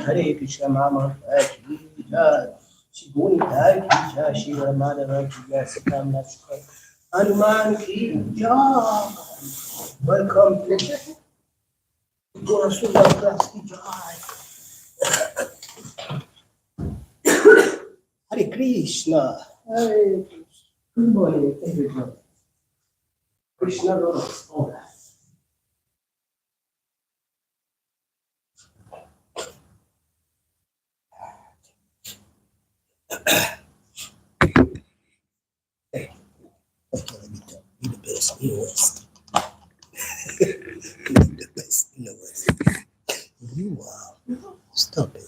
Hare Krishna Mama Shivuni Kisha Shiva Madhava Kisha Sikam Nashkar Hanuman Ki Jai. Welcome to Gaura Sundara Ki Jai. Hare Krishna. Hare Krishna. Good morning, everyone. Krishna Lord, all right. Hey, okay, let me talk. Be the best in the West. Be the best in the West. You wow. Stop it.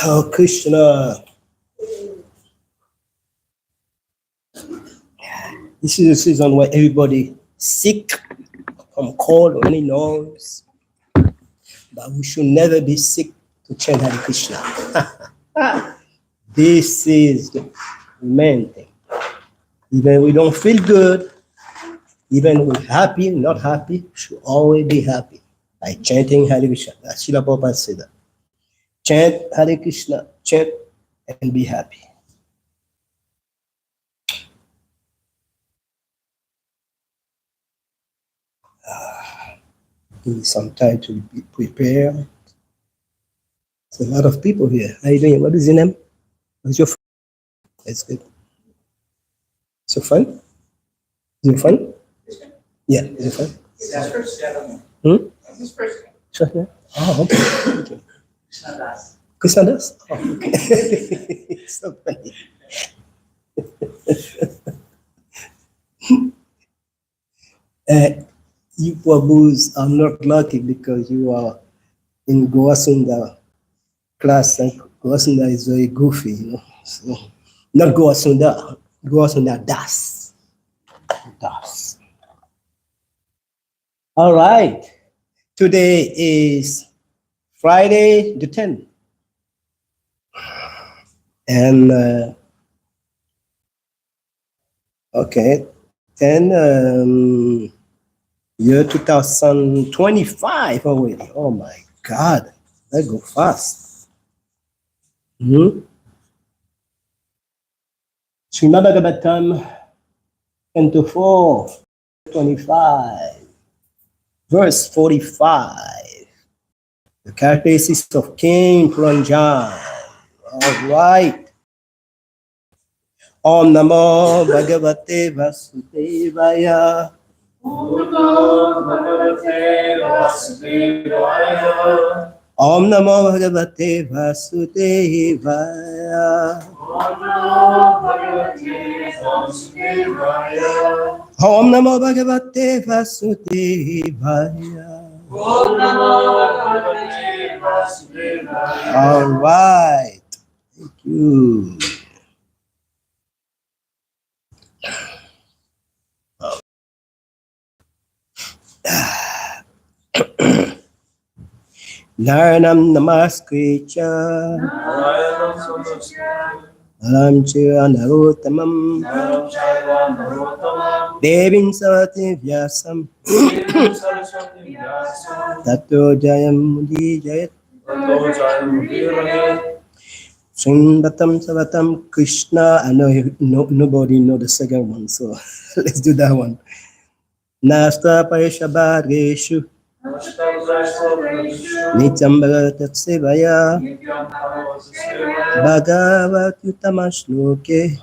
Oh, Krishna. This is a season where everybody sick from cold or any nose. But we should never be sick to chant Hare Krishna. This is the main thing. Even we don't feel good, even we're happy, not happy, we should always be happy by chanting Hare Krishna. That's Srila Prabhupada said that. Chant Hare Krishna, chant and be happy. Give me some time to prepare. There's a lot of people here. How are you doing? What is your name? What's your friend? That's good. Is your friend? Is your friend? Yeah, is your friend? That's first. This first. Sure, yeah. Oh, okay. Okay. Krishna Das? Oh, okay. So funny. You Prabhus are not lucky because you are in Gaura Sundara class, and Gaura Sundara is very goofy, you know. So, not Gaura Sundara, Gaura Sundara Das. Das. All right. Today is Friday the 10th. And, okay, 10, year 2025 already. Oh my God, that go fast. Srimad Bhagavatam 24, 25, verse 45. The characteristics of King Puranjan. All right. Om Namo Bhagavate Vasudevaya. Om Namo Bhagavate Vasudevaya. Om Namo Bhagavate Vasudevaya. Om Namo Bhagavate Vasudevaya. Om Namo Bhagavate Vasudevaya. All right. Thank you. Naranam Namaskricha Naram Chira Narottamam Devim Sarati Vyasam Tato Jayam Mudijayat Srimbatam Savatam Krishna. I know nobody know the second one, so let's do that one. Nasta Parishabhareshu Nityam Bhagavatat Sevaya Bhagavatyutama Shloke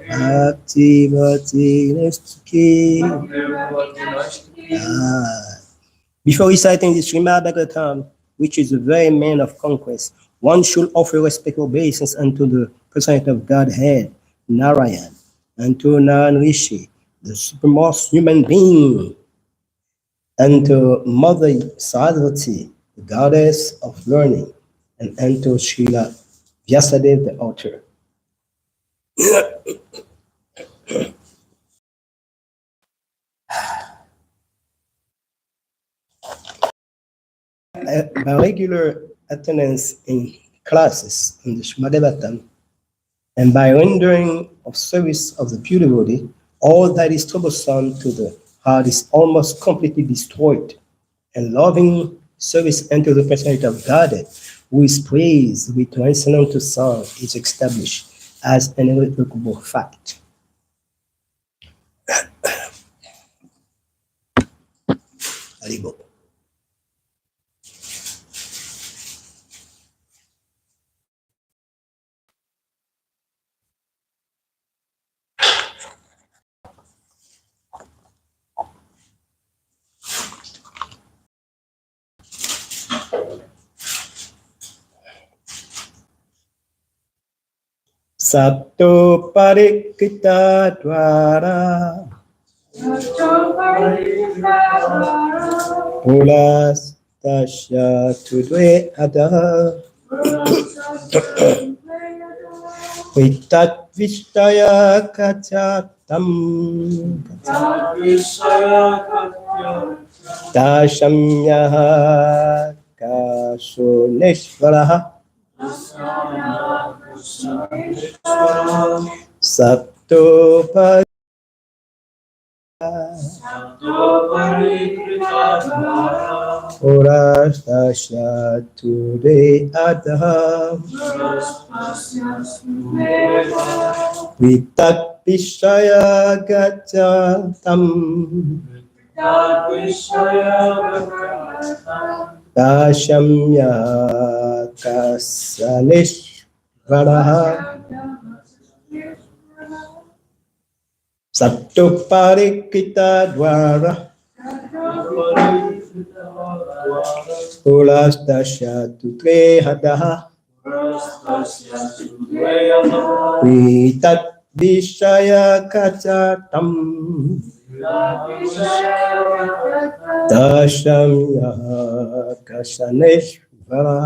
Bhakti Bhakti Nistiki. Before reciting the Srimad Bhagavatam, which is the very man of conquest, one should offer respectful obeisance unto the personality of Godhead, Narayan, and to Narayan Rishi, the supremest human being, and to Mother Saraswati, the goddess of learning, and to Srila Vyasadeva, the author. By regular attendance in classes in the Srimad Bhagavatam, and by rendering of service of the pure devotee, all that is troublesome to the heart is almost completely destroyed, and loving service unto the personality of God, who is praised with transcendental song, is established as an irrevocable fact. Haribo. Satto parikita dvara Pulas tasya tudve ada Vitat vishtaya kachatam Dashamyaha kasuneshvaraha Satto Urastasya Ture Adha Vitat Vishaya Gachatam Dashamya Kasanishvaraha Sattuparikita Dvara Ulastasya Tutre Hadaha Vitat Vishaya Kachatam Dashamya Kasaneshvara.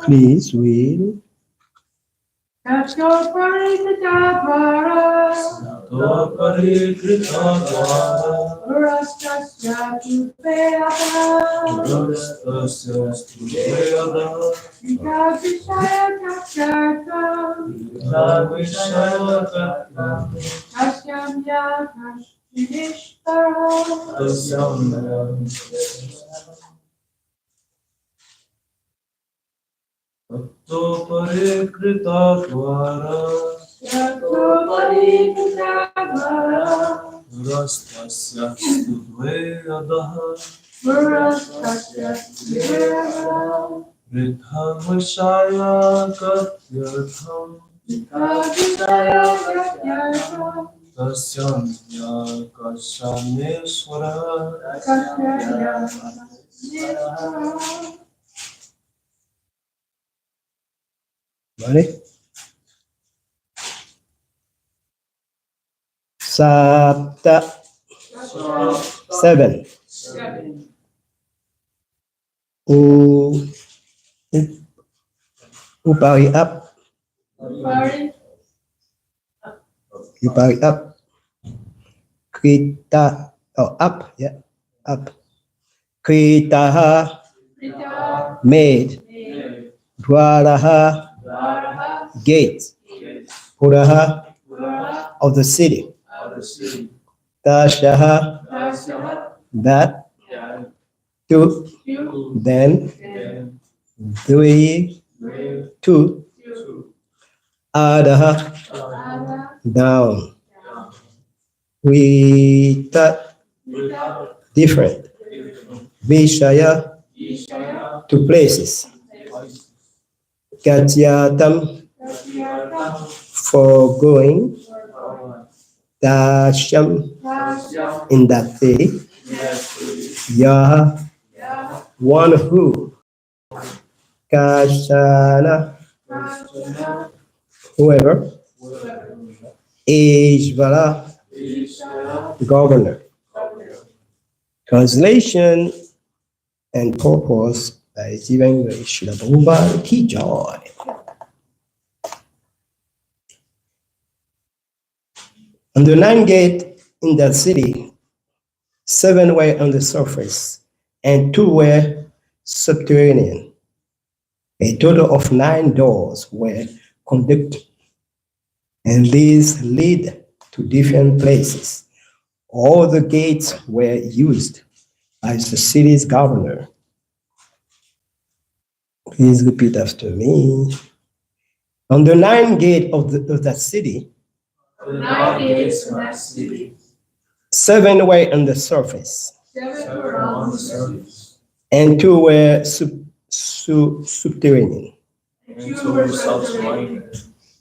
Please read. Boleh? Sabta 7. Upari up. Upari up. Krita. Oh, up. Yeah. Up. Kritaha. Made. Dwaraha. Gate. Puraha. Of the city. Tashaha. That. Two. Then. Three. Two. Adaha. Down. Vita, different. Vishaya, two places. Katyatam, for going. Dasham, in that city. Yah, one who. Kashana, whoever. Ishvara, governor. Translation and purpose by Jivan Srila Prabhupada Ki Jai. On the 9 gate in that city, 7 were on the surface and 2 were subterranean. A total of 9 doors were conducted, and these lead to different places. All the gates were used by the city's governor. Please repeat after me. On the 9 gate of that city, 9 gates in that city. 7 were on the surface, 7 were on the surface. and 2 were subterranean. And 2 were subterranean.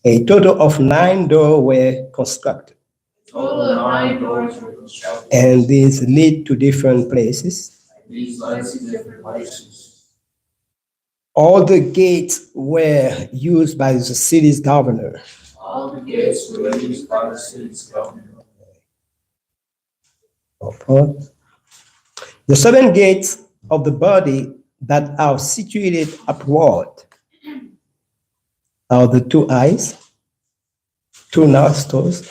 A total of 9 doors were constructed, Total of 9 doors were constructed. and these lead to different places. These led to different places. All the gates were used by the city's governor. All the gates were used by the city's governor. The 7 gates of the body that are situated upward are the 2 eyes, 2 nostrils,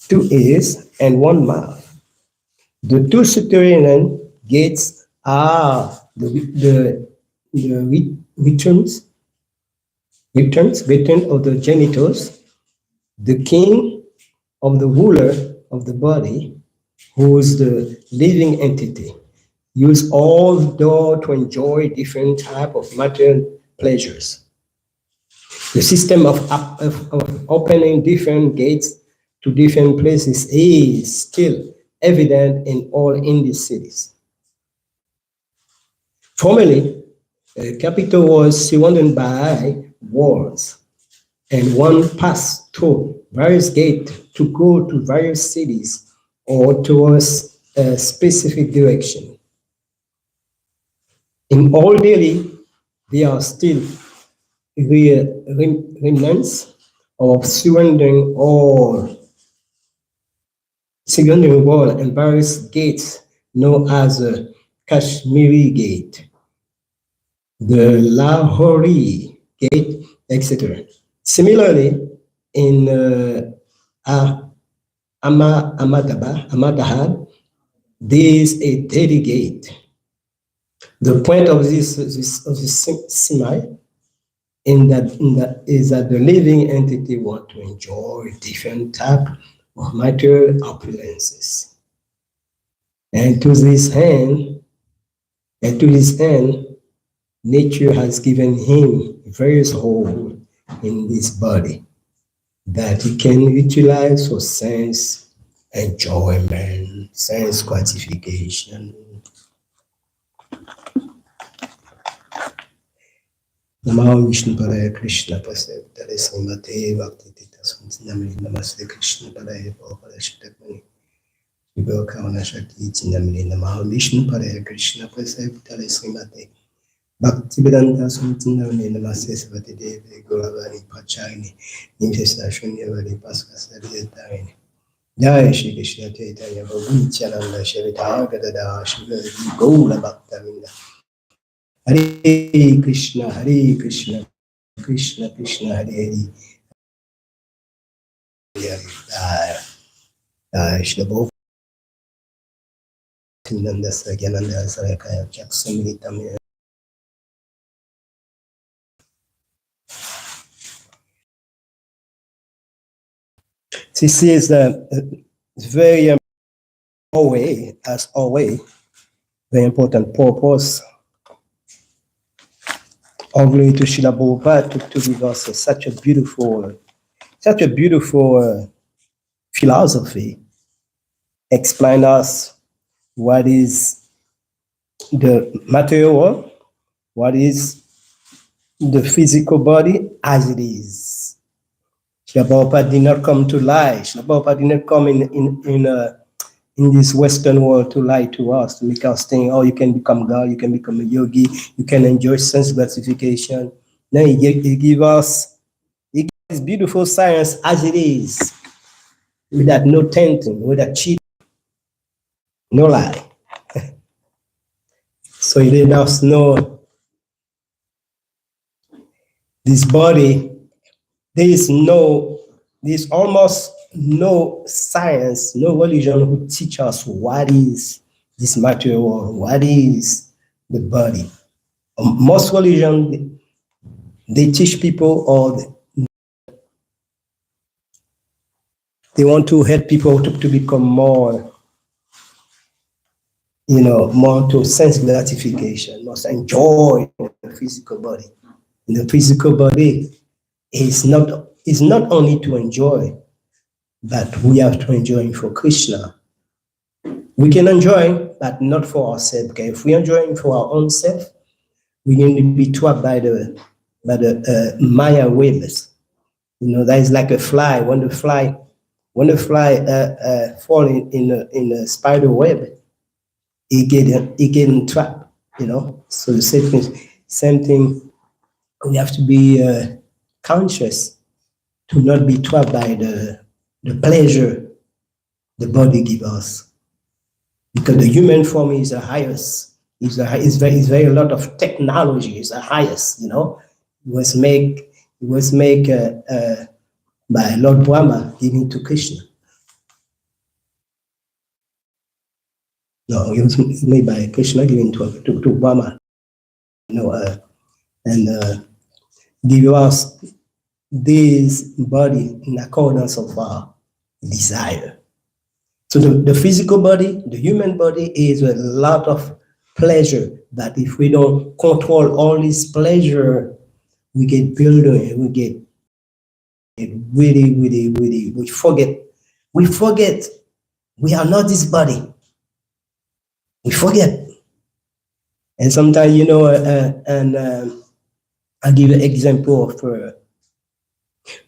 2 ears, and 1 mouth. The 2 subterranean gates are the returns of the genitals, the king of the ruler of the body, who is the living entity. Use all door to enjoy different type of material pleasures. The system of opening different gates to different places is still evident in all Indian cities. Formerly, the capital was surrounded by walls, and one passed through various gates to go to various cities or towards a specific direction. In all Delhi, there are still remnants of surrounding wall and various gates known as the Kashmiri Gate, the Lahori Gate, etc. Similarly, in Ahmedabad, there is a Delhi Gate. The point of this simile is that the living entity want to enjoy different type of material opulences, and to this end, nature has given him various holes in this body that he can utilize for sense enjoyment, sense gratification. Namo Vishnu Padaya Krishna Pasaya Tare Srimate Bhakti Tita Suntinamini Namaste Krishna Padaya Bhagavata Shitakmani Vibha Kavana Shakti Chinamini Namo Vishnu Padaya Krishna Pasaya Tare Srimate Bhakti Vedanta Suntinamini Namaste Savati Devi Gauravani Pachayini Nimshesa Shunyavadi Paskasari Tarini Jai Shri Krishna Chaitanya Prabhu Nityananda Shri Gadada Shri Gaura Bhaktavinda Hare Krishna, Krishna Krishna, Hare Hare. Jai Shri Prabhu Nityananda Sagyananda Sarakaya Jaksamritam. This is a very always, very important purpose of glory to Srila Prabhupada to give us such a beautiful philosophy explain us what is the material world, what is the physical body as it is. Srila Prabhupada did not come to lie. Srila Prabhupada did not come in this Western world to lie to us, to make us think, oh, you can become God, you can become a yogi, you can enjoy sense gratification. No, he give us this beautiful science as it is, without no tainting, without cheating, no lie. So he let us know this body, there's almost no science, no religion who teach us what is this material world, what is the body. Most religion, they teach people, or they want to help people to become more, more to sense gratification, more to enjoy the physical body. And the physical body is not only to enjoy, but we have to enjoy for Krishna. We can enjoy, but not for ourselves. Okay? If we enjoy for our own self, we're going to be trapped by the Maya webs. That is like a fly. When the fly fall in a spider web, it get trapped. So the same thing. We have to be conscious to not be trapped by the pleasure the body gives us. Because the human form is the highest. It's very a lot of technology. Is the highest. It was made by Lord Brahma, giving to Krishna. No, it was made by Krishna, giving to Brahma. And give us this body in accordance of our desire. So the physical body, the human body, is a lot of pleasure. But if we don't control all this pleasure, we get building, we get really, really, really, we forget we are not this body. We forget. And sometimes, I'll give an example of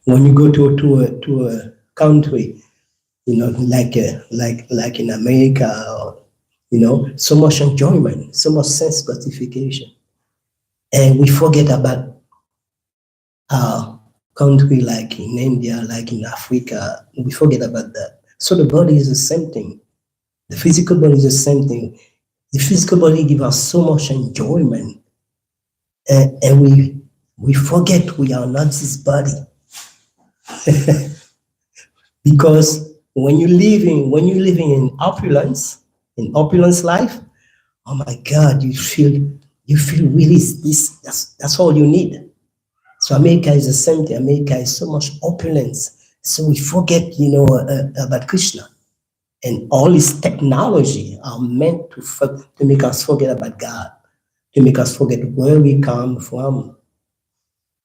when you go to a country, like in America, or, so much enjoyment, so much sense gratification. And we forget about our country, like in India, like in Africa. We forget about that. So the body is the same thing. The physical body is the same thing. The physical body gives us so much enjoyment. And we forget we are not this body. Because when you're living in opulence life, oh my God, you feel really this. That's all you need. So America is the same thing. America is so much opulence. So we forget, about Krishna. And all this technology are meant to make us forget about God, to make us forget where we come from.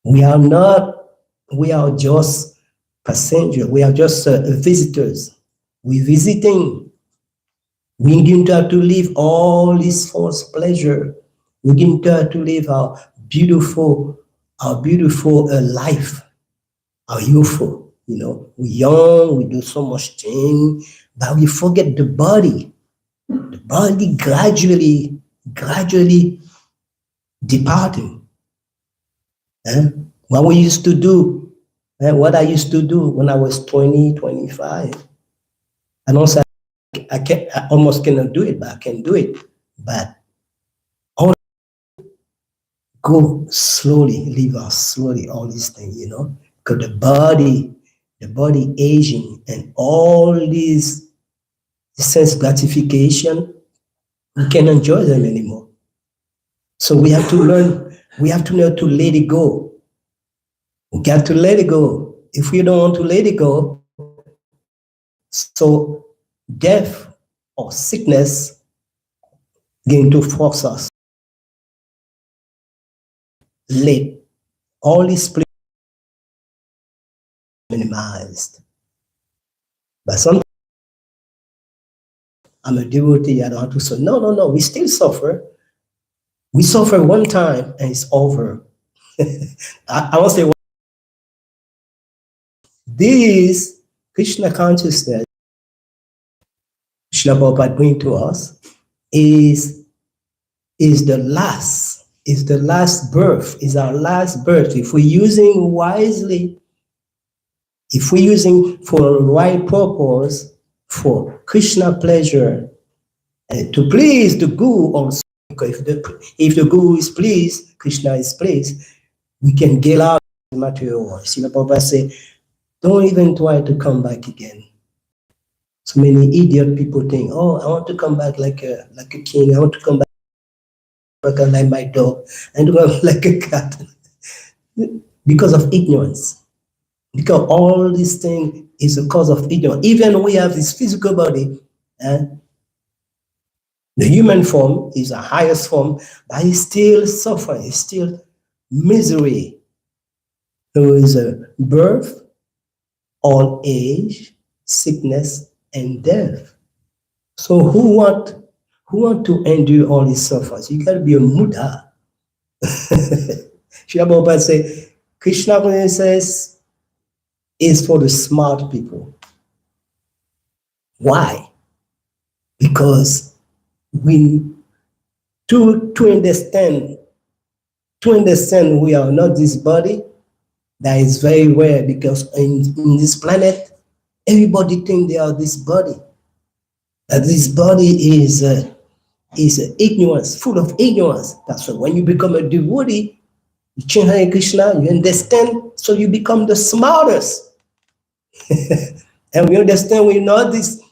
We are just passengers. We are just visitors. We're visiting. We're going to have to live all this false pleasure. We're going to have to live our beautiful life, our youthful. We're young, we do so much thing, but we forget the body. The body gradually departing. What we used to do, what I used to do when I was 20, 25. And also, I almost cannot do it, but I can do it. But go slowly, live out slowly, all these things, because the body aging and all these sense gratification, we can't enjoy them anymore. So we have to learn to let it go. We got to let it go. If we don't want to let it go, so death or sickness going to force us. Let all these places minimized. But sometimes I'm a devotee, I don't have to suffer. No, no, no, we still suffer. We suffer one time and it's over. I want to say, this Krishna consciousness, Krishna Prabhupada bring to us, is the last birth, is our last birth. If we're using wisely, if we're using for the right purpose, for Krishna pleasure, to please the Guru also, because if the Guru is pleased, Krishna is pleased, we can get out of the material world. Srila Prabhupada say, don't even try to come back again. So many idiot people think, oh, I want to come back like a king, I want to come back like my dog, and to come like a cat. Because of ignorance. Because all these things is a cause of ignorance. Even we have this physical body, the human form is the highest form, but it's still suffering, it's still misery. There is a birth, old age, sickness, and death. So who want to endure all these sufferings? You gotta be a Buddha. Srila Prabhupada say, Krishna consciousness is for the smart people. Why? Because we to understand we are not this body. That is very rare, because in this planet, everybody think they are this body. That this body is ignorance, full of ignorance. That's why when you become a devotee, you chant Hare Krishna, you understand, so you become the smartest. And we understand we're not this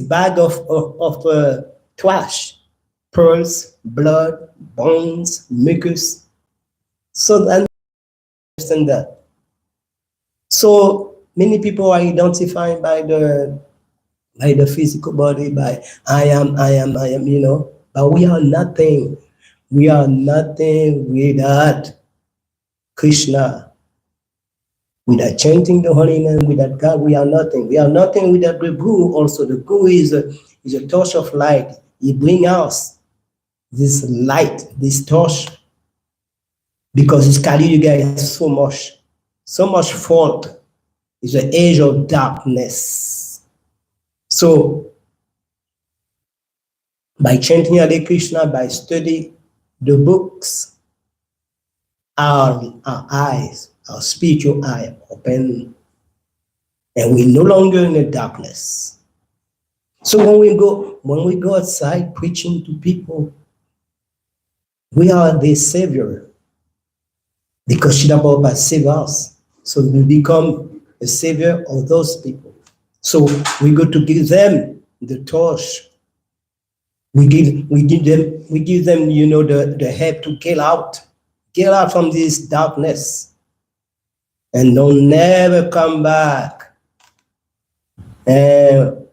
bag of trash, pearls, blood, bones, mucus. So I understand that. So many people are identified by the physical body, by I am, but we are nothing. We are nothing without Krishna. Without chanting the holy name, without God, we are nothing. We are nothing without the Guru. Also, the Guru is a torch of light. He brings us this light, this torch, because this Kali Yuga has so much fault. It's an age of darkness. So, by chanting Hare Krishna, by studying the books, our eyes, our spiritual eye open, and we're no longer in the darkness. So when we go outside preaching to people, we are the savior, because Srila Prabhupada saved us. So we become a savior of those people. So we go to give them the torch. We give them, the help to get out from this darkness, and don't never come back. And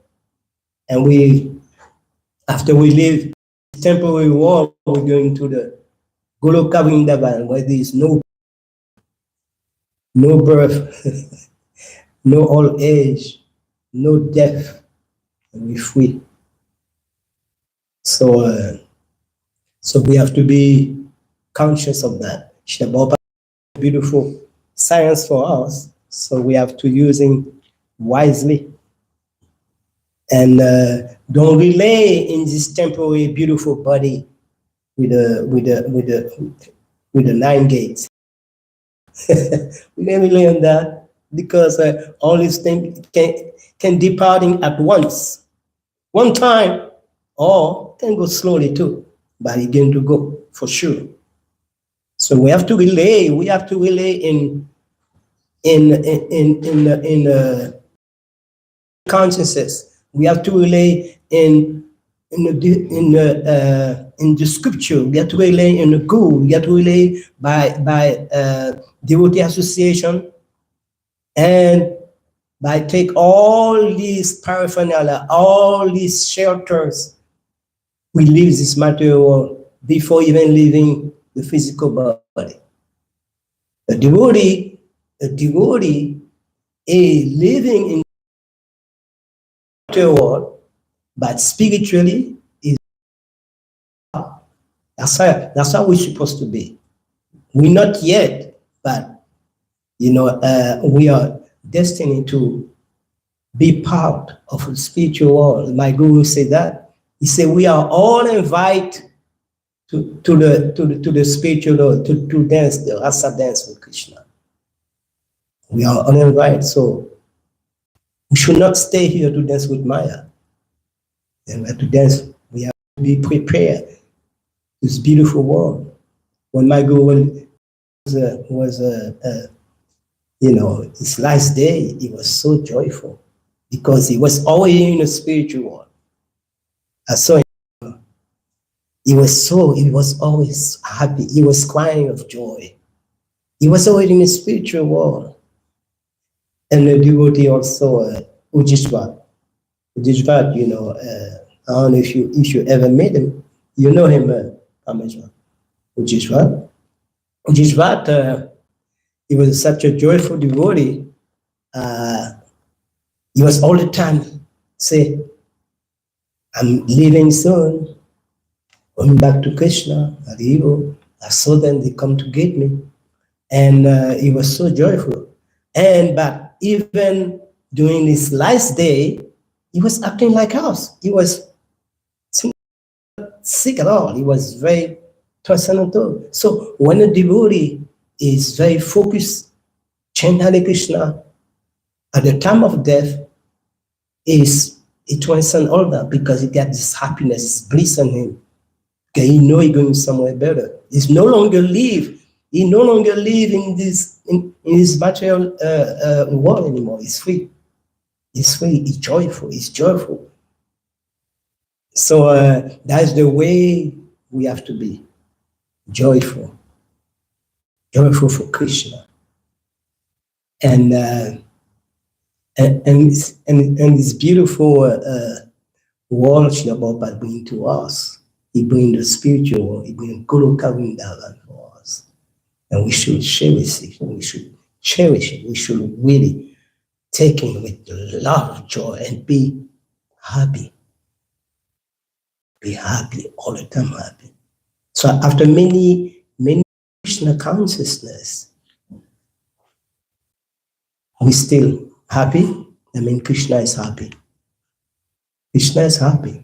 after we leave temporary world, we're going to the Goloka Vrindavan, where there is no birth, no old age, no death, and we're free. So we have to be conscious of that. Srila Prabhupada is beautiful science for us, so we have to use it wisely. And don't relay in this temporary beautiful body with the 9 gates. We can rely on that, because all these things can departing at once, one time, or can go slowly too, but it's going to go for sure. So we have to relay. In consciousness. We have to relay in the scripture. We have to relay in the Guru. We have to relay by devotee association, and by take all these paraphernalia, all these shelters. We leave this material world before even leaving the physical body. A devotee is living in the world but spiritually, that's how we're supposed to be. We're not yet, but we are destined to be part of a spiritual world. My guru said that. He said we are all invited to the spiritual world to dance the rasa dance with Krishna. We are all invited, so we should not stay here to dance with Maya. And we have to dance. We have to be prepared. This beautiful world. When my guru was his last day, he was so joyful because he was always in the spiritual world. I saw him. He was always happy. He was crying of joy. He was always in the spiritual world. And the devotee also, Ujishvat, I don't know if you ever met him. You know him, Ujishvat. Ujishvat, he was such a joyful devotee. He was all the time say, I'm leaving soon, going back to Krishna, Haribo. I saw them, they come to get me. And he was so joyful. But even during his last day, he was acting like us. He was not sick at all. He was very transcendental. So when a devotee is very focused, chant Hare Krishna, at the time of death, it transcends all that because he got this happiness, this bliss in him. Okay, he knows he's going somewhere better. He's no longer live. He no longer live in this material world anymore. He's free. He's free. He's joyful. He's joyful. So that's the way we have to be. Joyful. Joyful for Krishna. And this beautiful world Srila Prabhupada brings to us. He brings the spiritual world. He brings Guru Kavindavan for us. And we should cherish it. We should cherish it. We should really take it with a lot of joy and be happy. Be happy, all the time happy. So after many Krishna consciousness, we still happy. I mean, Krishna is happy. Krishna is happy.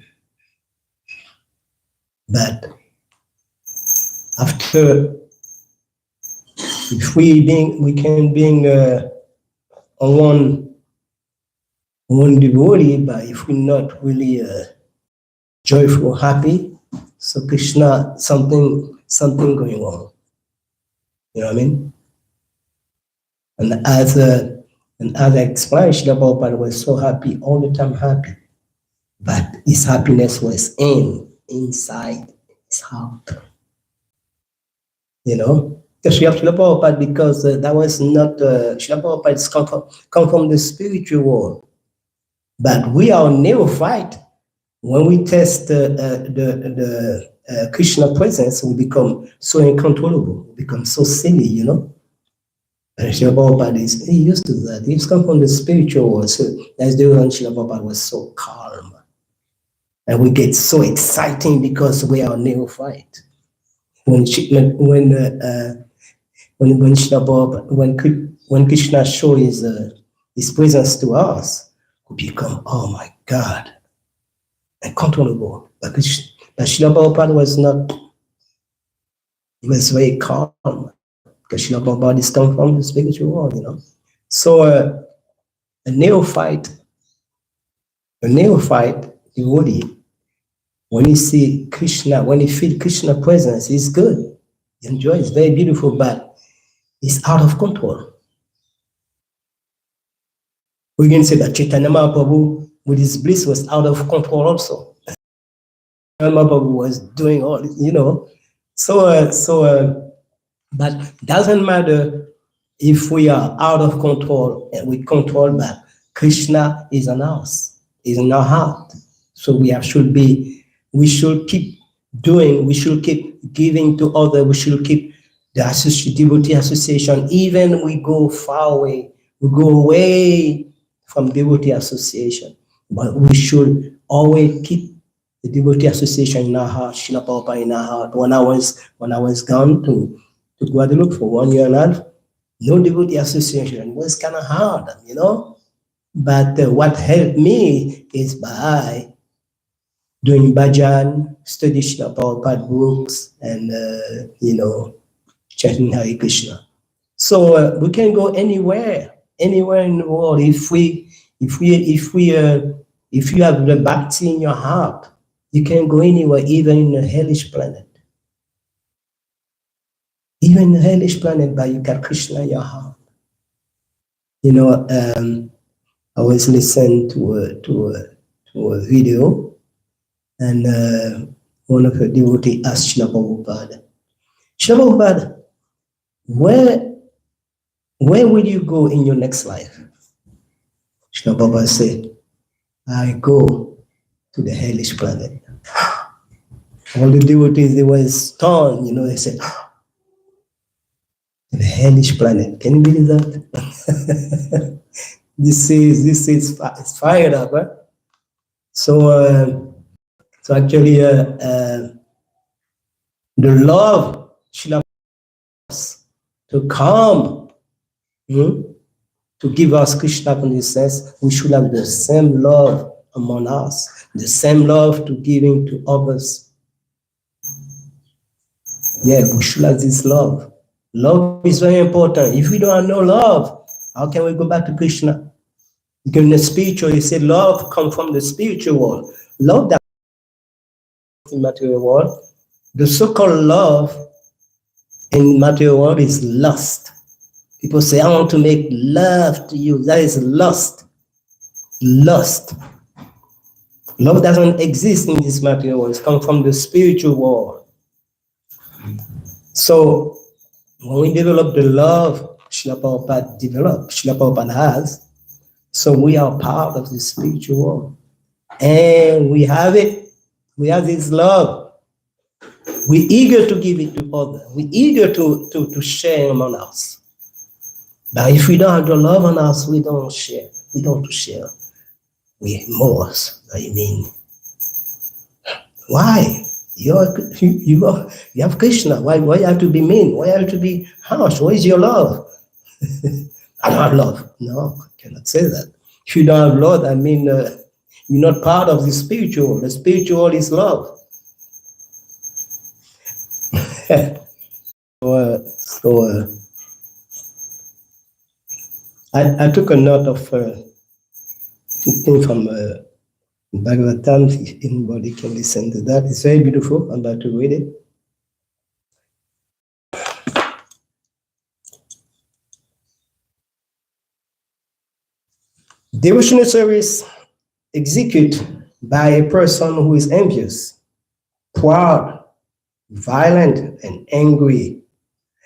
But after, if we can be one devotee, but if we're not really joyful, happy, so Krishna, something going on. You know what I mean? And as I explained, Srila Prabhupada was so happy, all the time happy. But his happiness was inside his heart. You know? Because we have Srila Prabhupada, because that was not, Srila Prabhupada come from the spiritual world. But we are neophyte. When we test the Krishna presence, we become so uncontrollable, we become so silly, you know? And Srila Prabhupada he used to that. He's come from the spiritual world. So that's the reason Srila Prabhupada was so calm. And we get so exciting because we are neophyte. When Srila Prabhupada, when Krishna shows his presence to us, we become, oh my God, uncontrollable. But Srila Prabhupada was not, he was very calm. Because Srila Prabhupada is come from the spiritual world, you know. So a neophyte devotee, when you see Krishna, when you feel Krishna presence, it's good. You enjoy it, it's very beautiful, but it's out of control. We can say that Chaitanya Mahaprabhu, with his bliss, was out of control also. Chaitanya Mahaprabhu was doing all, you know. But doesn't matter if we are out of control and we control, but Krishna is in us, is in our heart. So we should keep doing, we should keep giving to others, we should keep the devotee association, even we go far away, we go away from devotee association, but we should always keep the devotee association in our heart, Srila Prabhupada in our heart. When I was gone to Guadeloupe for 1 year and a half, no devotee association. It was kind of hard, you know. But what helped me is by doing bhajan, study Srila Prabhupada books, and chanting Hare Krishna. So we can go anywhere in the world if you have the bhakti in your heart. You can go anywhere, even in a hellish planet. Even in a hellish planet, but you got Krishna in your heart. I was listening to a video, and one of the devotees asked Srila Prabhupada, where will you go in your next life? Srila Prabhupada said, I go to the hellish planet. All the devotees, they were stunned, they said, the hellish planet. Can you believe that? This is it's fired up, huh? So actually, the love Srila to come, to give us Krishna consciousness, we should have the same love among us, the same love to giving to others. Yeah, we should have this love. Love is very important. If we don't have no love, how can we go back to Krishna? Because in the spiritual, you say love comes from the spiritual world. Love that in the material world. The so-called love in the material world is lust. People say, I want to make love to you. That is lust. Lust. Love doesn't exist in this material world. It comes from the spiritual world. So when we develop the love Srila Prabhupada has, so we are part of the spiritual world. And we have it. We have this love. We're eager to give it to others. We're eager to share among us. But if we don't have the love on us, we don't share. We don't share. We have more. I mean, why? You have Krishna. Why you have to be mean? Why you have to be harsh? Where is your love? I don't have love. No, I cannot say that. If you don't have love, I mean, you're not part of the spiritual world. The spiritual world is love. I took a note of thing from Bhagavatam. If anybody can listen to that, it's very beautiful. I'm about to read it. Devotional service executed by a person who is envious, proud, violent, and angry,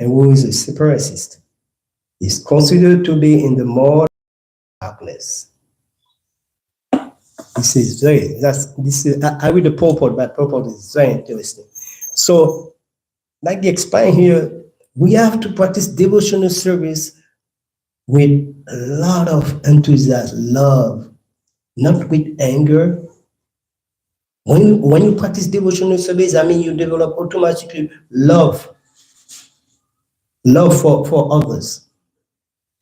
and who is a separatist, is considered to be in the mode of darkness. I read the purport, but purport is very interesting. So, like they explain here, we have to practice devotional service with a lot of enthusiasm, love, not with anger. When you practice devotional service, I mean, you develop automatically love for others.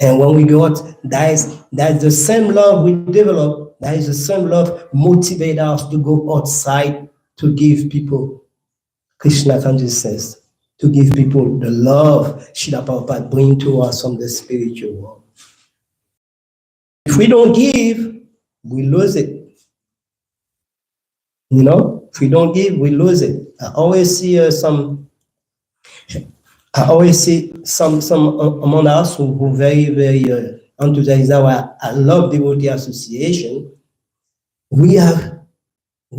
And when we go out, that is the same love we develop. That is the same love motivate us to go outside to give people Krishna consciousness, to give people the love Srila Prabhupada bring to us from the spiritual world. If we don't give, we lose it. If we don't give, we lose it. I always see some among us who very, very enthusiastic. I love devotee association. We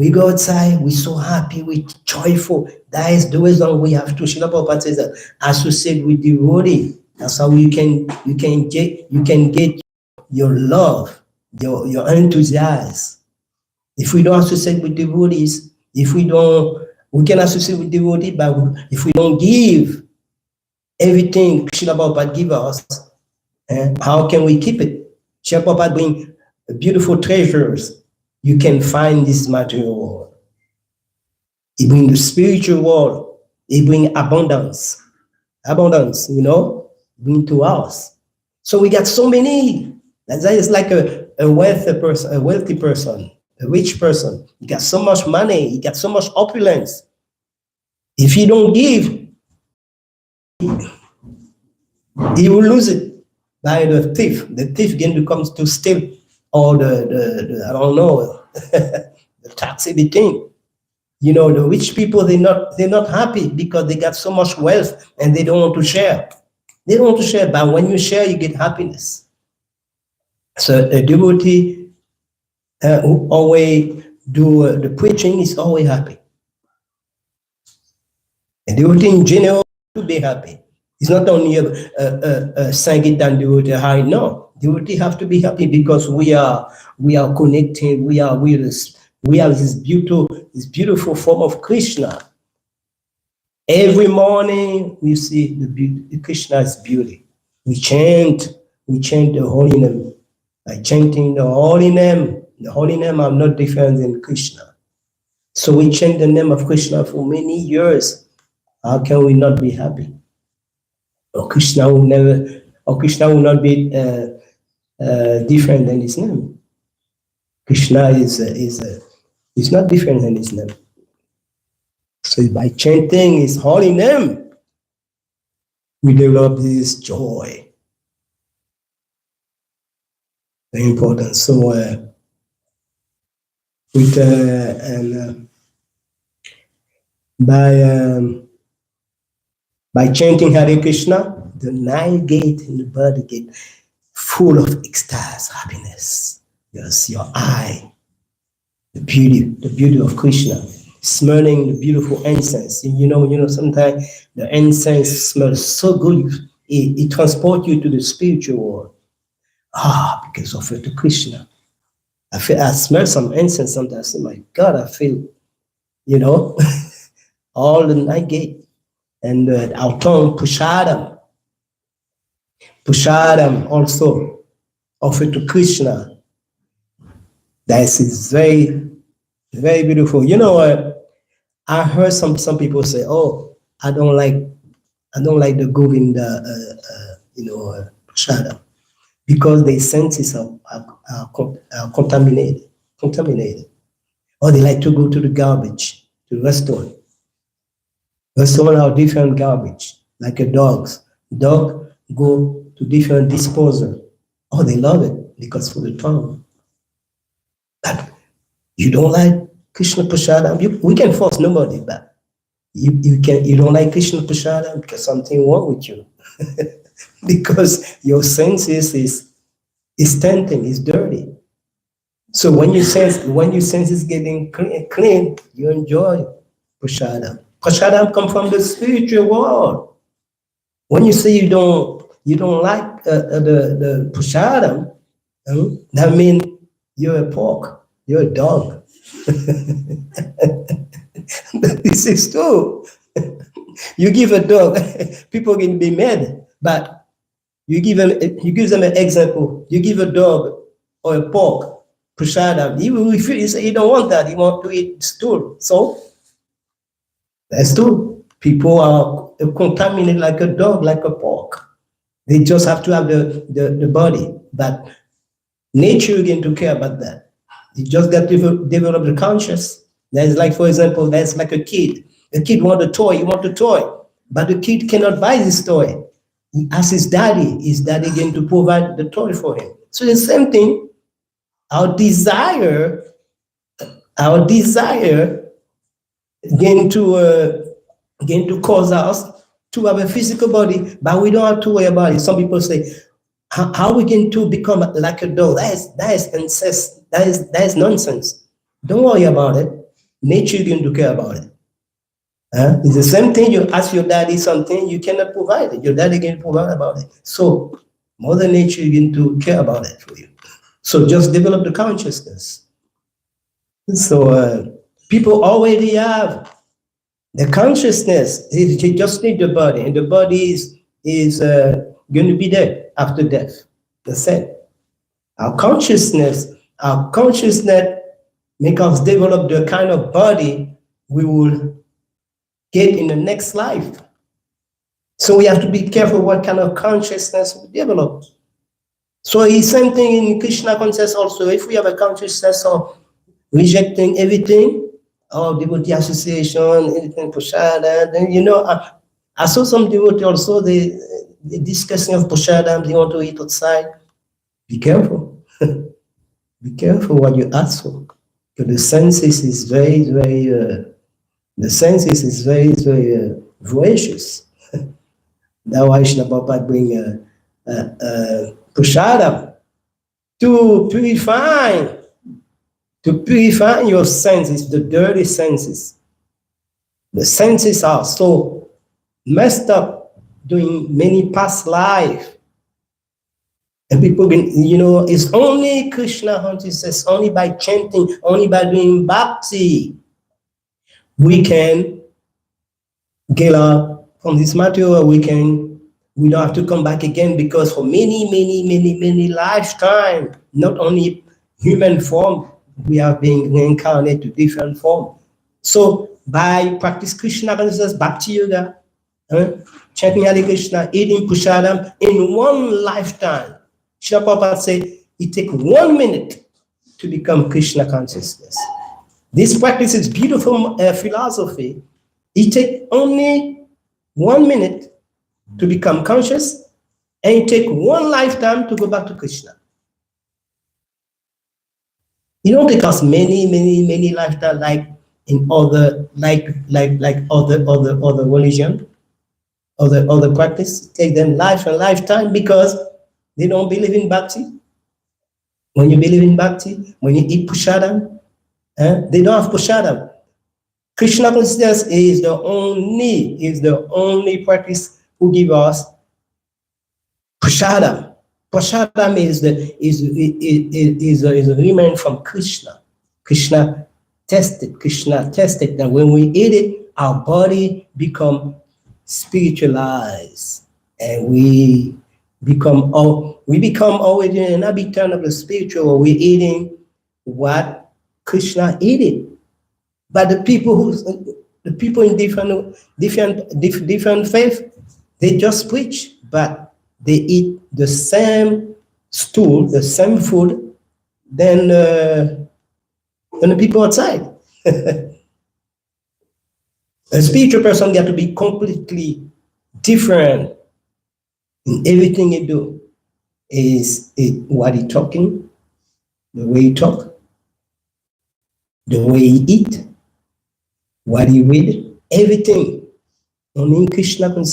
go outside, we're so happy, we're joyful. That is the reason we have to. Srila Prabhupada says that associate with devotee. That's how you can get your love, your enthusiasm. If we don't associate with devotees, we can associate with devotees, but if we don't give everything Srila Prabhupada gives us, how can we keep it? Srila Prabhupada bring beautiful treasures you can find this material world. It brings the spiritual world. It brings abundance. Abundance, bring to us. So we got so many. That is like a wealthy person, a rich person. He got so much money. He got so much opulence. If he don't give, he will lose it by the thief. The thief again becomes to steal all the I don't know, the tax, everything. The rich people, they're not happy because they got so much wealth and they don't want to share. They don't want to share, but when you share, you get happiness. So a devotee who always do the preaching is always happy. A devotee in general to be happy. It's not only a Sankirtan and devotee high. No, devotee have to be happy because we are connected. We have this beautiful form of Krishna. Every morning we see the Krishna's beauty. We chant the holy name. By chanting the holy name are not different than Krishna. So we chant the name of Krishna for many years. How can we not be happy? Or Krishna will not be different than his name. Krishna is not different than his name. So by chanting his holy name, we develop this joy. Very important. So by chanting Hare Krishna, the 9 gate and the body gate full of ecstasy, happiness. Yes, your eye, the beauty of Krishna, smelling the beautiful incense. Sometimes the incense smells so good, it transports you to the spiritual world. Because of it to Krishna. I smell some incense sometimes. I say, my God, I feel, all the 9 gate. And our tongue, Pushadam also offered to Krishna. That is very, very beautiful. I heard some people say, I don't like the Govinda, Pushadam, because their senses are contaminated. Or they like to go to the garbage, to the restaurant. Restaurants are different garbage, like a dog's. Dog go to different disposal. They love it because for the tongue. But you don't like Krishna Prasadam, we can force nobody, but you don't like Krishna Prasadam because something wrong with you. Because your senses is tainted, is dirty. So when you sense is getting clean, you enjoy Prasadam. Prasadam come from the spiritual world. When you say you don't like the prasadam, that means you're a pork, you're a dog. This is true. You give a dog, people can be mad, but you give them an example. You give a dog or a pork prasadam, you say you don't want that, you want to eat stool. So that's true. People are contaminated like a dog, like a pork. They just have to have the body. But nature again to care about that. You just got to develop the conscious. That's like, for example, that's like a kid. A kid wants a toy, you want a toy. But the kid cannot buy this toy. He asks his daddy again to provide the toy for him. So the same thing, our desire again to cause us to have a physical body, but we don't have to worry about it. Some people say, how we going to become like a dog? That is incest. That is nonsense. Don't worry about it. Nature is going to care about it. It's the same thing. You ask your daddy something, you cannot provide it. Your daddy can provide about it. So Mother Nature is going to care about it for you. So just develop the consciousness. So people already have the consciousness. They just need the body, and the body is going to be there after death. That's it. Our consciousness make us develop the kind of body we will get in the next life. So we have to be careful what kind of consciousness we develop. So it's same thing in Krishna consciousness also. If we have a consciousness of rejecting everything, or devotee association, anything prasada, then I saw some devotee also, they discussing of prasada, they want to eat outside. Be careful. Be careful what you ask for. Because the senses is very, very voracious. That's why Srila Prabhupada bring prasada to purify your senses, the dirty senses. The senses are so messed up during many past life. And people can, it's only Krishna consciousness, only by chanting, only by doing bhakti, we can get up from this material. We don't have to come back again, because for many lifetimes, not only human form, we are being reincarnated to different form. So by practice Krishna consciousness, bhakti yoga, chanting Hare Krishna, eating prasadam, in one lifetime, Srila Prabhupada said, it takes 1 minute to become Krishna consciousness. This practice is beautiful philosophy. It takes only 1 minute to become conscious, and it takes one lifetime to go back to Krishna. It don't take us many lifetimes like in other other religion, other practice. It takes them life and lifetime because they don't believe in bhakti. When you believe in bhakti, when you eat prasadam, they don't have prasadam. Krishna consciousness is the only practice who give us prasadam. Prasadam is a remain from Krishna. Krishna tested, and when we eat it, our body become spiritualized, and we become already an habitant of the spiritual. We're eating what Krishna ate. But the people in different faith, they just preach, but they eat the same stool, the same food than the people outside. A spiritual person got to be completely different in everything he do. Is it what he talking, the way he talk, the way he eat, what he read, everything. Only Krishna can.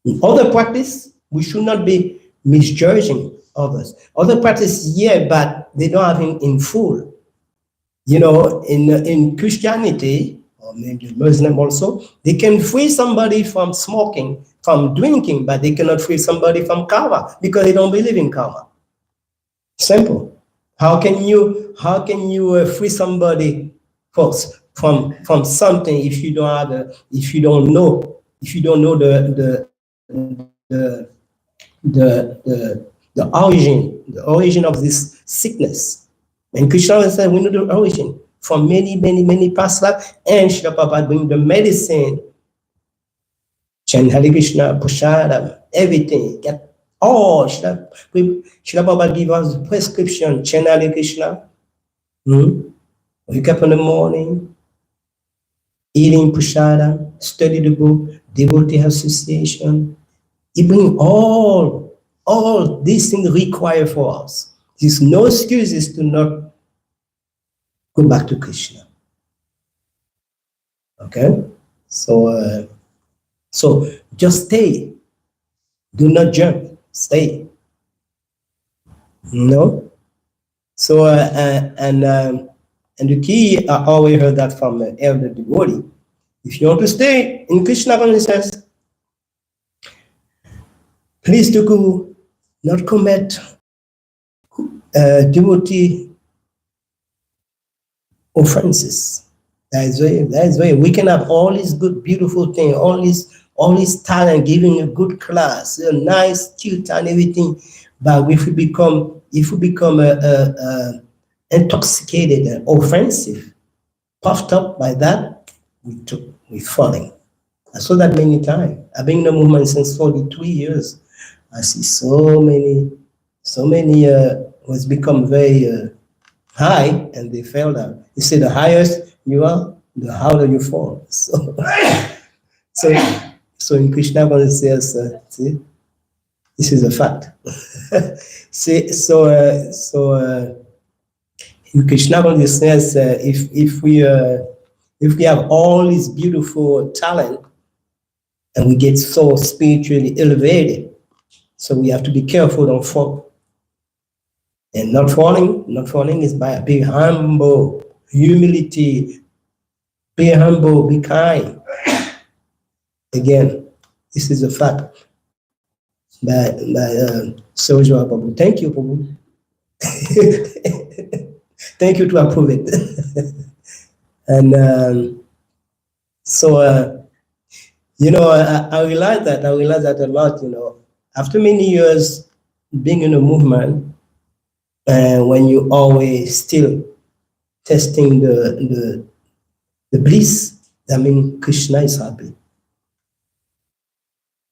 In other practice, we should not be misjudging others. Other practice, yeah, but they don't have it in full. In Christianity, or maybe Muslim also, they can free somebody from smoking, from drinking, but they cannot free somebody from karma because they don't believe in karma. Simple. How can you free somebody from something if you don't know the origin of this sickness? And Krishna said we know the origin from many past life, and Srila Prabhupada bring the medicine, chant Hare Krishna, prasadam, everything. Get all Srila Prabhupada give us the prescription, chant Hare Krishna. Wake up in the morning, eating prasadam, study the book, devotee association. He bring all these things required for us. There's no excuses to not go back to Krishna. Okay? So just stay. Do not jump. Stay. So and the key, I always heard that from an elder devotee. If you want to stay in Krishna consciousness, please do not commit devotee offenses. That is way. We can have all these good, beautiful things, all this talent, giving a good class, a nice tutor and everything. But if we become intoxicated and offensive, puffed up by that, we're falling. I saw that many times. I've been in the movement since 43 years. I see so many was become very high and they fell down. You see, the highest you are, the harder you fall. So in Krishna consciousness, see, this is a fact. See, in Krishna consciousness, if we have all this beautiful talent and we get so spiritually elevated, so we have to be careful, don't fall. And not falling is by being humble, humility, be humble, be kind. Again, this is a fact. By Sojo Prabhu. Thank you, Prabhu. Thank you to approve it. And I realized that a lot, after many years being in a movement, when you always still testing the bliss, that means Krishna is happy.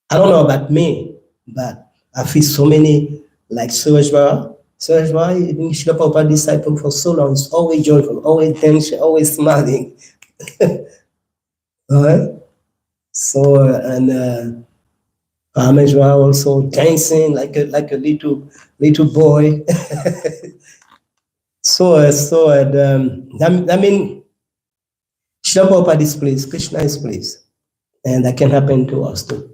I don't know about me, but I feel so many, like Surajva, being Srila Prabhupada disciple for so long, is always joyful, always dancing, always smiling. Alright? So, and Rameshwar also dancing like a little boy. I mean, Srila Prabhupada is pleased, Krishna is pleased, and that can happen to us too.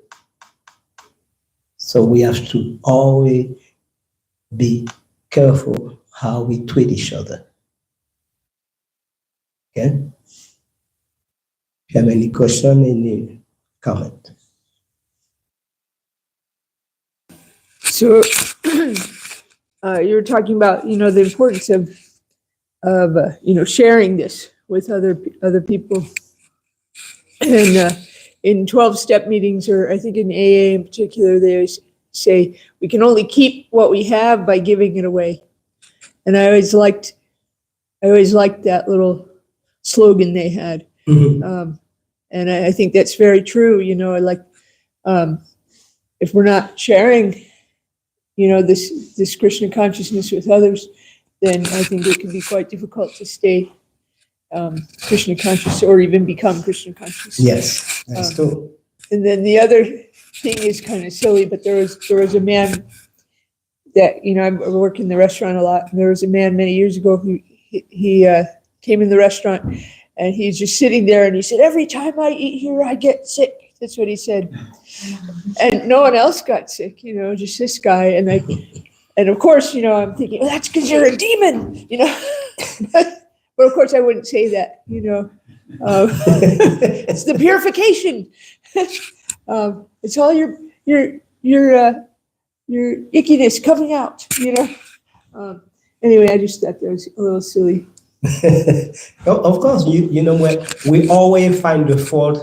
So we have to always be careful how we treat each other. Okay? If you have any question, any comment? So you were talking about, the importance of sharing this with other people. And in 12-step meetings, or I think in AA in particular, they always say we can only keep what we have by giving it away. And I always liked that little slogan they had. Mm-hmm. And I think that's very true. If we're not sharing, this Krishna consciousness with others, then I think it can be quite difficult to stay Krishna conscious or even become Krishna conscious. Yes, that's true. And then the other thing is kind of silly, but there was a man that, I work in the restaurant a lot, and there was a man many years ago who he came in the restaurant, and he's just sitting there, and he said, "Every time I eat here, I get sick." That's what he said. And no one else got sick, just this guy. And of course, I'm thinking, well, that's because you're a demon, But of course, I wouldn't say that, It's the purification. It's all your ickiness coming out, Anyway, I just thought that was a little silly. Of course, what we always find the fault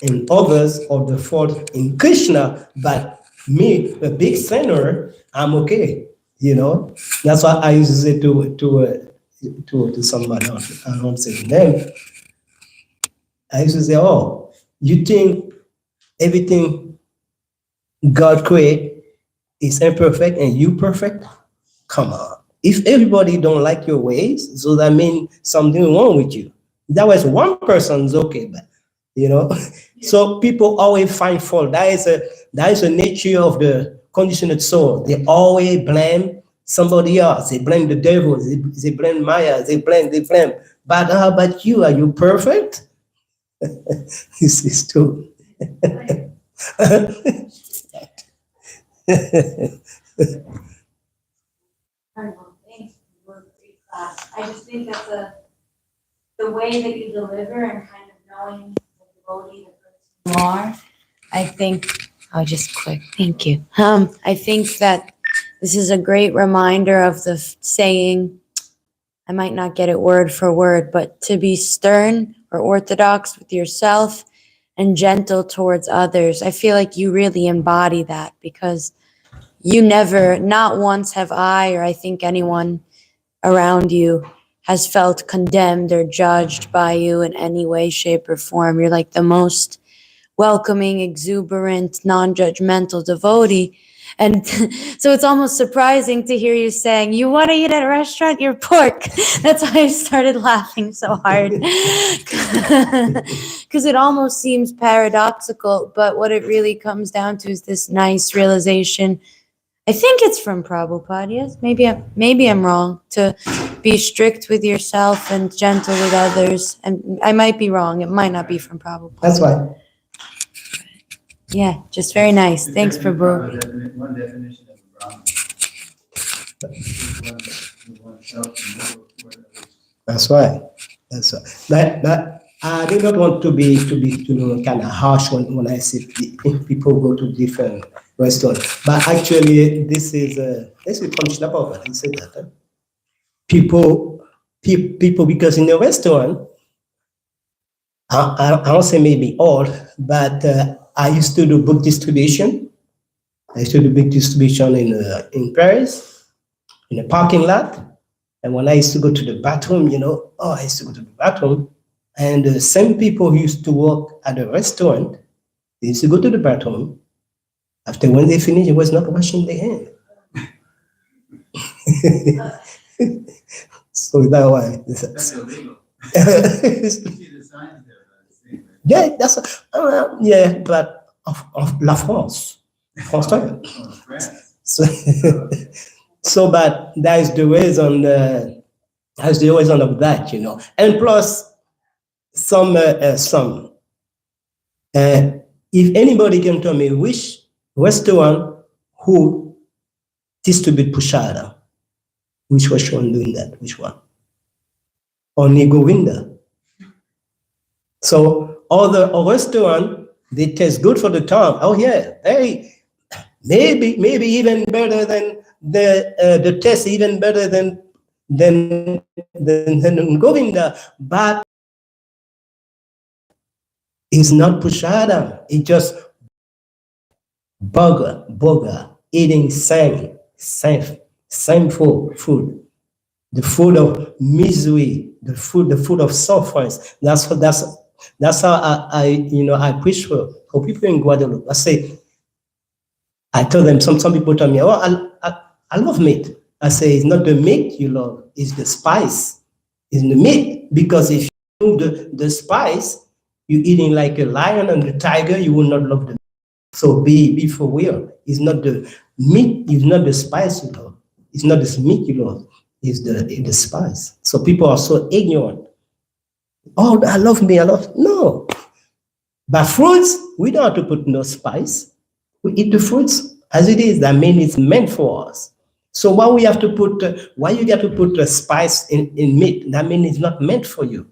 in others or the fault in Krishna, but me, a big sinner, I'm okay. That's why I used to say to somebody else, I don't say them. I used to say, "Oh, you think everything God created is imperfect and you perfect? Come on. If everybody don't like your ways, so that means something wrong with you. That was one person's okay, but so people always find fault. That is a nature of the conditioned soul. They always blame somebody else. They blame the devil. They blame Maya. They blame. But how about you? Are you perfect? This is true. I just think that the way that you deliver and kind of knowing the devotee, the person you are, I think, just quick, thank you. I think that this is a great reminder of the saying, I might not get it word for word, but to be stern or orthodox with yourself and gentle towards others. I feel like you really embody that, because you never, not once have I, or I think anyone around you has felt condemned or judged by you in any way, shape, or form. You're like the most welcoming, exuberant, non-judgmental devotee. And so it's almost surprising to hear you saying, you want to eat at a restaurant? You're pork. That's why I started laughing so hard. Because it almost seems paradoxical, but what it really comes down to is this nice realization. I think it's from Prabhupada, yes? Maybe I'm wrong, to be strict with yourself and gentle with others. And I might be wrong. It might not be from Prabhupada. That's why. Yeah, just very nice. Thanks, Prabhu. One definition of a Brahman. That's why. That's why. But I do not want to be kind of harsh when I see people go to different restaurants. But actually, this is from Srila Prabhupada. He said that. Huh? People, because in the restaurant, I don't say maybe all, but I used to do book distribution. I used to do book distribution in Paris, in a parking lot. And when I used to go to the bathroom, I used to go to the bathroom. And the same people who used to work at the restaurant, they used to go to the bathroom. After when they finish, it was not washing their hands. So that why. That's illegal. Yeah, that's but of La France. So, but that is the reason. That's the reason of that, And plus, if anybody can tell me which restaurant who distribute pushada, which restaurant doing that? Which one? Only Govinda. So other restaurant, they taste good for the tongue. Oh yeah, hey, maybe even better than the taste, even better than Govinda, but it's not pushada. It's just burger, eating same food. The food of misery, the food of sufferance. That's how I preach for people in Guadeloupe. I tell them, some people tell me, oh, I love meat. I say, it's not the meat you love, it's the spice. It's the meat. Because if you remove the spice, you're eating like a lion and the tiger, you will not love the meat. So be for real. It's not the meat, it's not the spice you love. It's not this meat you love. It's the spice. So people are so ignorant. Oh, I love me, no. But fruits, we don't have to put no spice. We eat the fruits as it is. That means it's meant for us. So why you got to put a spice in meat? That means it's not meant for you.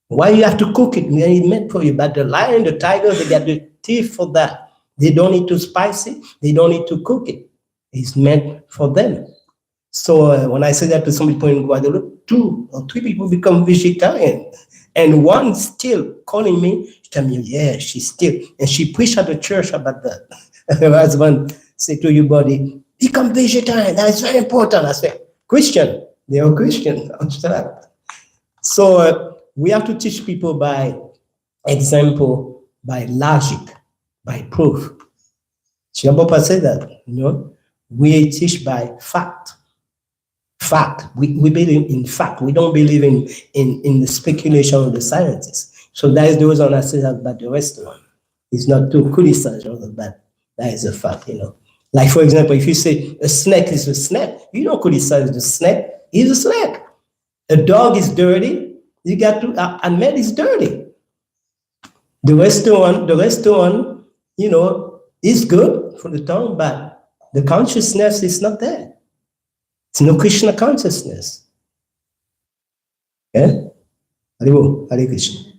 Why you have to cook it? It's meant for you. But the lion, the tiger, they got the teeth for that. They don't need to spice it. They don't need to cook it. It's meant for them. So when I say that to some people in Guadeloupe, 2 or 3 people become vegetarian. And one still calling me, she tell me, yeah, she's still. And she preached at the church about that. Her husband said to you, buddy, become vegetarian. That is very important. I said, Christian. They are Christian. So we have to teach people by example, by logic, by proof. Srila Prabhupada said that, we teach by fact. Fact. We believe in fact. We don't believe in the speculation of the scientists. So that is the reason I say that about the restaurant. It's not to criticize all of that. That is a fact, Like, for example, if you say a snake is a snake, you don't criticize the snake. It's a snake. A dog is dirty. You got to admit it's dirty. The restaurant, is good for the tongue, but the consciousness is not there. It's no Krishna consciousness. Yeah? Hare Krishna.